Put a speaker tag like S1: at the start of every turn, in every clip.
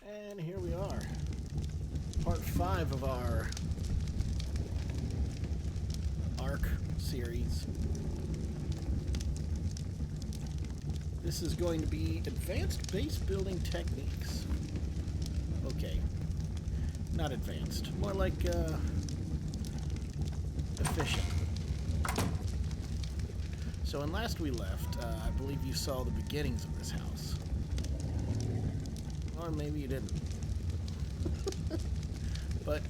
S1: And here we are. Part 5 of our ARK series. This is going to be advanced base building techniques. Okay. Not advanced. More like efficient. So when last we left, I believe you saw the beginnings of this house. Or maybe you didn't. But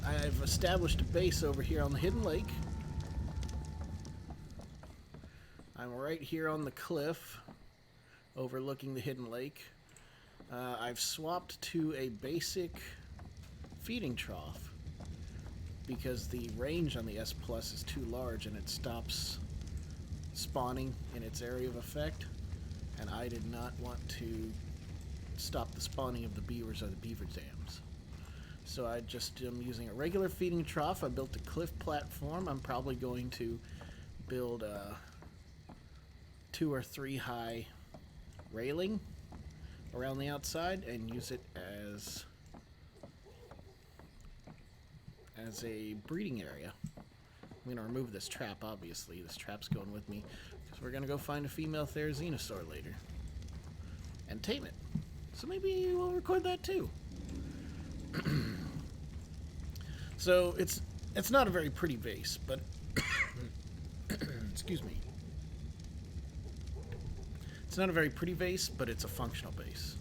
S1: I've established a base over here on the hidden lake. I'm right here on the cliff overlooking the hidden lake. I've swapped to a basic feeding trough because the range on the S Plus is too large and it stops spawning in its area of effect, and I did not want to stop the spawning of the beavers or the beaver dams. So I just am using a regular feeding trough. I built a cliff platform. I'm probably going to build a 2 or 3 high railing around the outside and use it as a breeding area. I'm going to remove this trap, obviously. This trap's going with me because we're going to go find a female Therizinosaur later and tame it. So maybe we'll record that too. So it's not a very pretty base, but excuse me. It's not a very pretty base, but it's a functional base.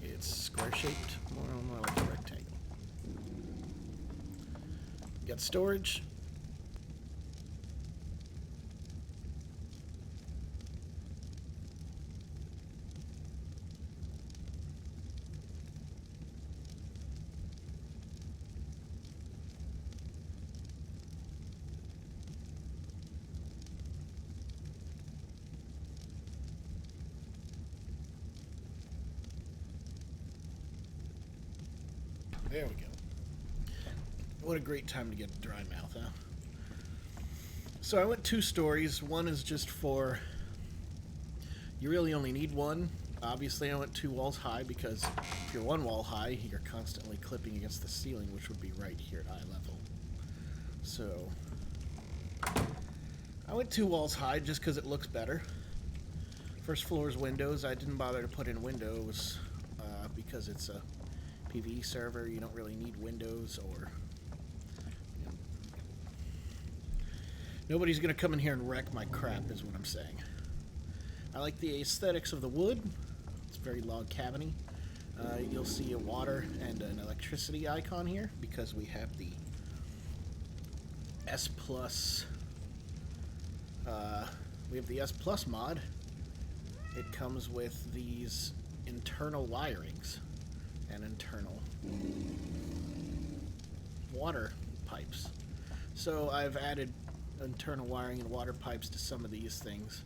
S1: It's square-shaped, more like a rectangle. Got storage. There we go. What a great time to get a dry mouth, huh? So I went 2 stories. One is just for... You really only need one. Obviously I went 2 walls high because if you're 1 wall high, you're constantly clipping against the ceiling, which would be right here at eye level. So I went 2 walls high just because it looks better. First floor's windows. I didn't bother to put in windows because it's a PvE server. You don't really need windows, or you know, nobody's gonna come in here and wreck my crap is what I'm saying. I like the aesthetics of the wood. It's very log cabiny. You'll see a water and an electricity icon here because we have the S Plus. We have the S Plus mod. It comes with these internal wirings and internal water pipes. So I've added internal wiring and water pipes to some of these things.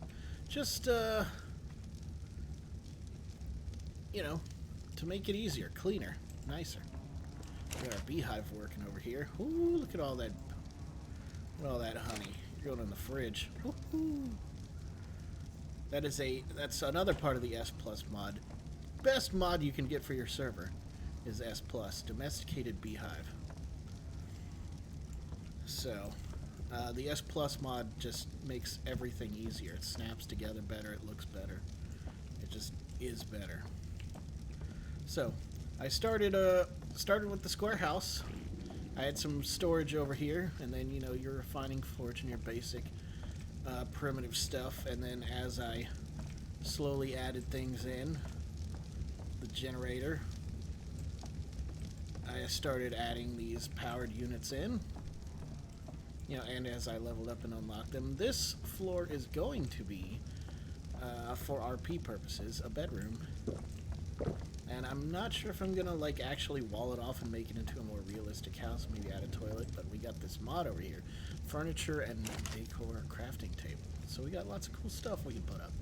S1: Just, you know, to make it easier, cleaner, nicer. We got our beehive working over here. Ooh, look at all that honey. You're going in the fridge. Ooh. That's another part of the S Plus mod. Best mod you can get for your server is S Plus, domesticated beehive. So the S Plus mod just makes everything easier. It snaps together better, it looks better, it just is better. So I started with the square house. I had some storage over here, and then you know your refining forge and your basic primitive stuff, and then as I slowly added things in, the generator, I started adding these powered units in, you know, and as I leveled up and unlocked them. This floor is going to be, for RP purposes, a bedroom, and I'm not sure if I'm gonna like actually wall it off and make it into a more realistic house, maybe add a toilet, but we got this mod over here, furniture and decor crafting table, so we got lots of cool stuff we can put up.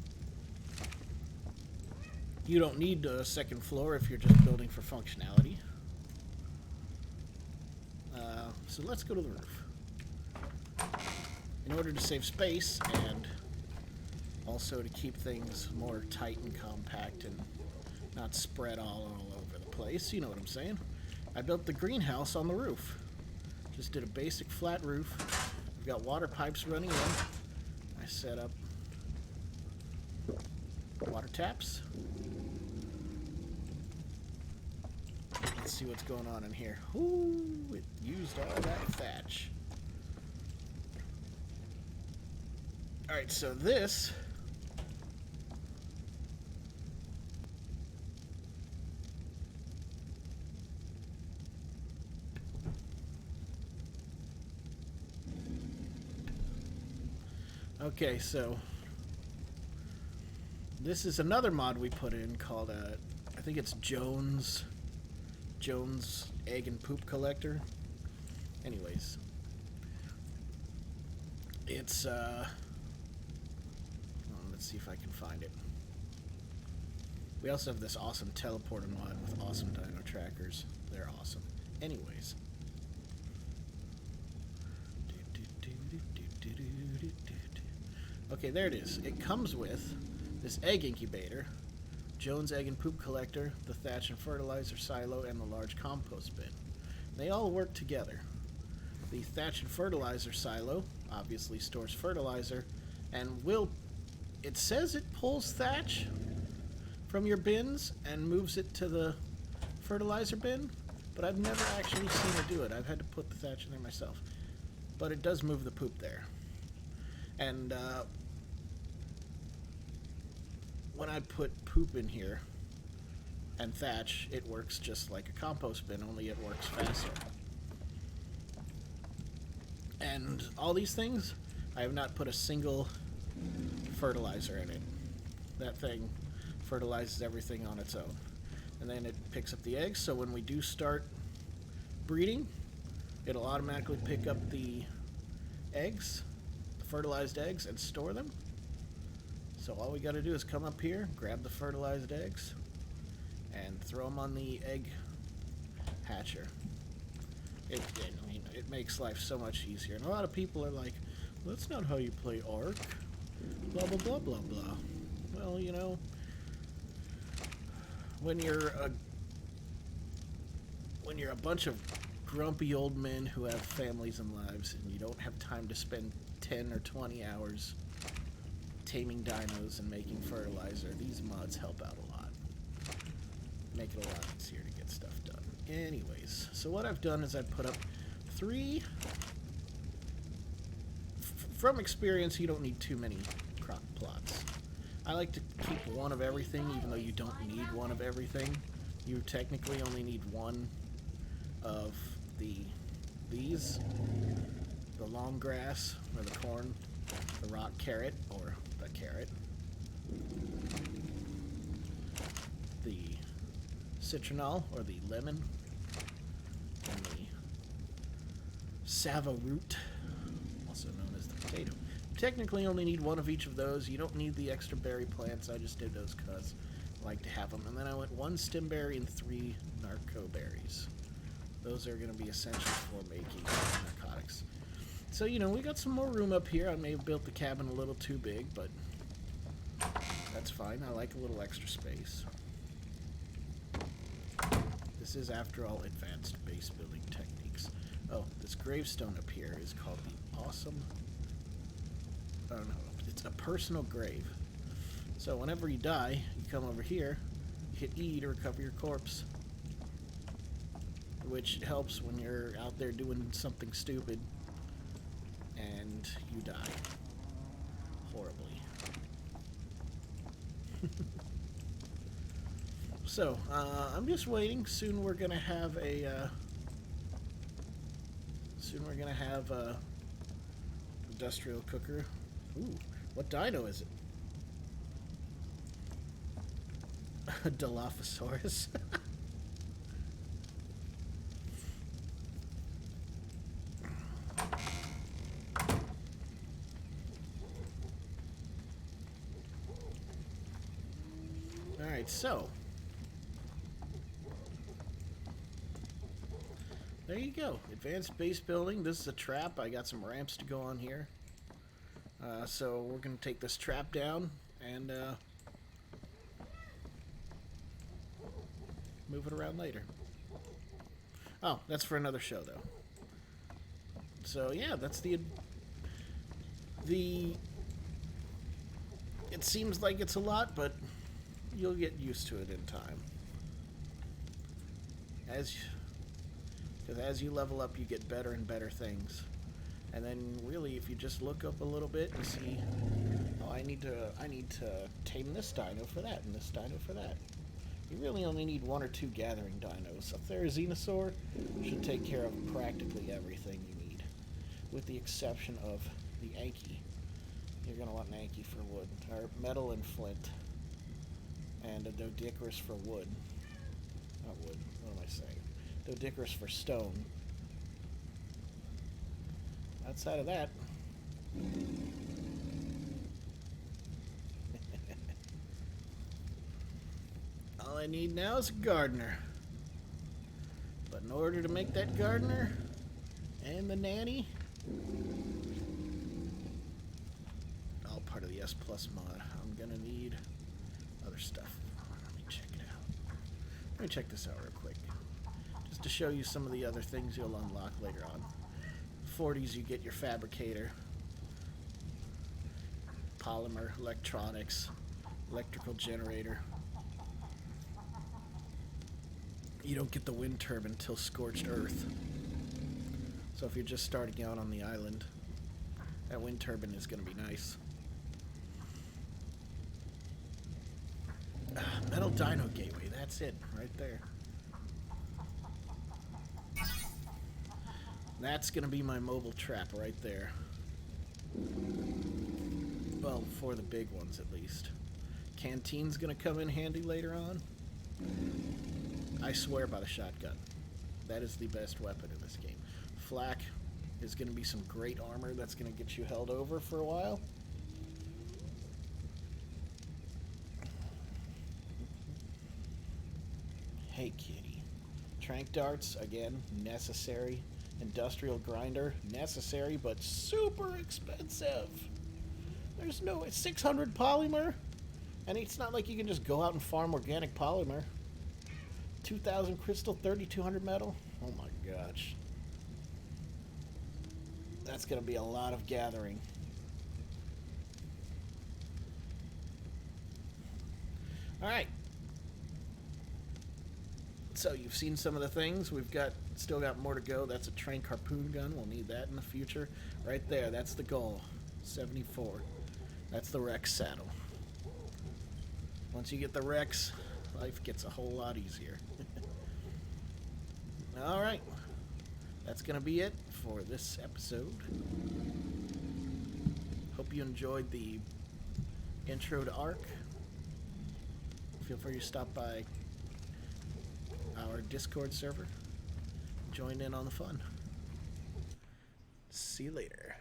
S1: You don't need a second floor if you're just building for functionality. So let's go to the roof. In order to save space and also to keep things more tight and compact and not spread all over the place. You know what I'm saying. I built the greenhouse on the roof. Just did a basic flat roof. We've got water pipes running in. I set up water taps. Let's see what's going on in here. Ooh, it used all that thatch. Alright, so this... Okay, so... This is another mod we put in called, I think it's Jones Egg and Poop Collector. Anyways. It's, let's see if I can find it. We also have this awesome teleporter mod with awesome dino trackers. They're awesome. Anyways. Okay, there it is. It comes with this egg incubator, Jones Egg and Poop Collector, the thatch and fertilizer silo, and the large compost bin. They all work together. The thatch and fertilizer silo obviously stores fertilizer and it says it pulls thatch from your bins and moves it to the fertilizer bin, but I've never actually seen it do it. I've had to put the thatch in there myself. But it does move the poop there. And when I put poop in here and thatch, it works just like a compost bin, only it works faster. And all these things, I have not put a single fertilizer in it. That thing fertilizes everything on its own. And then it picks up the eggs, so when we do start breeding, it'll automatically pick up the eggs, the fertilized eggs, and store them. So all we got to do is come up here, grab the fertilized eggs, and throw them on the egg hatcher. It makes life so much easier. And a lot of people are like, well, that's not how you play ARK. Blah, blah, blah, blah, blah. Well, you know, when you're a bunch of grumpy old men who have families and lives, and you don't have time to spend 10 or 20 hours taming dinos and making fertilizer, these mods help out a lot. Make it a lot easier to get stuff done. Anyways, so what I've done is I've put up 3... From experience, you don't need too many crock plots. I like to keep one of everything, even though you don't need one of everything. You technically only need one of these. The long grass, or the corn, the rock carrot, or the carrot. The citronal, or the lemon. And the sava root, also known as the potato. You technically only need one of each of those. You don't need the extra berry plants. I just did those because I like to have them. And then I went 1 stem berry and 3 narco berries. Those are going to be essential for making narcotics. So, you know, we got some more room up here. I may have built the cabin a little too big, but that's fine. I like a little extra space. This is, after all, advanced base building techniques. Oh, this gravestone up here is called the Awesome... I don't know. It's a personal grave. So whenever you die, you come over here, you hit E to recover your corpse. Which helps when you're out there doing something stupid and you die horribly. So, I'm just waiting. Soon we're gonna have a industrial cooker. Ooh, what dino is it? A Dilophosaurus. Alright, so there you go. Advanced base building. This is a trap. I got some ramps to go on here. So we're going to take this trap down and move it around later. Oh, that's for another show, though. So, yeah, that's the... It seems like it's a lot, but you'll get used to it in time. Because as you level up, you get better and better things. And then, really, if you just look up a little bit and see, oh, I need to tame this dino for that, and this dino for that. You really only need 1 or 2 gathering dinos. A Therizinosaur should take care of practically everything you need, with the exception of the Anki. You're going to want an Anki for wood, or metal and flint, and a Doedicurus for wood. Not wood, what am I saying? Doedicurus for stone. Outside of that, all I need now is a gardener. But in order to make that gardener and the nanny, all part of the S Plus mod, I'm gonna need other stuff. Let me check it out. Let me check this out real quick, just to show you some of the other things you'll unlock later on. 40s, you get your fabricator, polymer, electronics, electrical generator. You don't get the wind turbine until Scorched Earth. So if you're just starting out on the island, that wind turbine is going to be nice. Metal Dino Gateway, that's it, right there. That's going to be my mobile trap right there. Well, for the big ones at least. Canteen's going to come in handy later on. I swear by the shotgun. That is the best weapon in this game. Flak is going to be some great armor that's going to get you held over for a while. Hey, kitty. Trank darts, again, necessary. Industrial grinder, necessary, but super expensive. There's no... It's 600 polymer, and it's not like you can just go out and farm organic polymer. 2,000 crystal, 3,200 metal. Oh my gosh. That's going to be a lot of gathering. Alright. So you've seen some of the things. We've still got more to go. That's a Trank harpoon gun. We'll need that in the future. Right there, that's the goal. 74. That's the Rex saddle. Once you get the Rex, life gets a whole lot easier. Alright. That's going to be it for this episode. Hope you enjoyed the intro to ARK. Feel free to stop by our Discord server. Join in on the fun. See you later.